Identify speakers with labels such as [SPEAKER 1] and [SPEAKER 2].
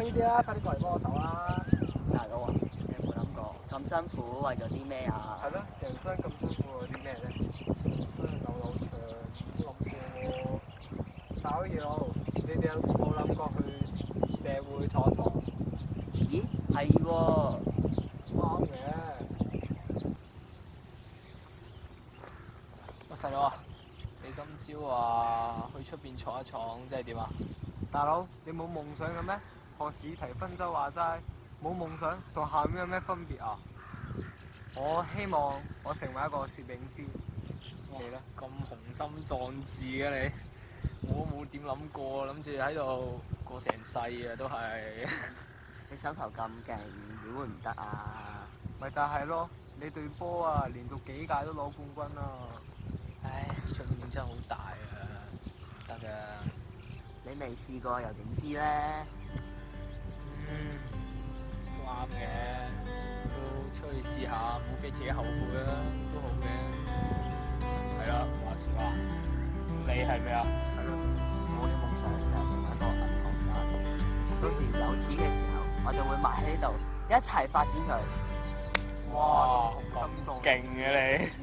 [SPEAKER 1] 呢啲啦，快啲過嚟幫我手啦！
[SPEAKER 2] 大佬啊，你有冇諗過咁辛苦為咗啲咩啊？
[SPEAKER 1] 係咯，人生咁辛苦為啲咩咧？人生流流長，諗過搞嘢咯。你哋有冇諗過去社會坐坐？
[SPEAKER 2] 咦，係喎。
[SPEAKER 1] 啱嘅。
[SPEAKER 3] 喂，細佬啊，你今朝話去出邊闖一闖，即係點啊？
[SPEAKER 1] 大佬，你冇夢想嘅咩？學史提芬周話齋，冇夢想同鹹魚有咩分別啊？我希望我成為一個攝影師。你咧？
[SPEAKER 3] 咁雄心壯志嘅你，我冇點諗過，諗住喺度過成世啊，都係。
[SPEAKER 2] 你手頭咁勁，點會唔得啊？
[SPEAKER 1] 咪就係咯，你隊波啊，連續幾屆都攞冠軍啦。
[SPEAKER 3] 唉，出面真係好大啊，唔得㗎。
[SPEAKER 2] 你未試過又點知咧？
[SPEAKER 3] 都啱嘅，都出去試下，冇俾自己後悔啦，都好嘅。係啦，話時話，你係咩啊？
[SPEAKER 2] 係咯，我嘅夢想就係成為一個銀行家。到時有錢嘅時候，我就會埋喺度一齊發展佢。
[SPEAKER 3] 哇，
[SPEAKER 1] 咁心動
[SPEAKER 3] 勁嘅你！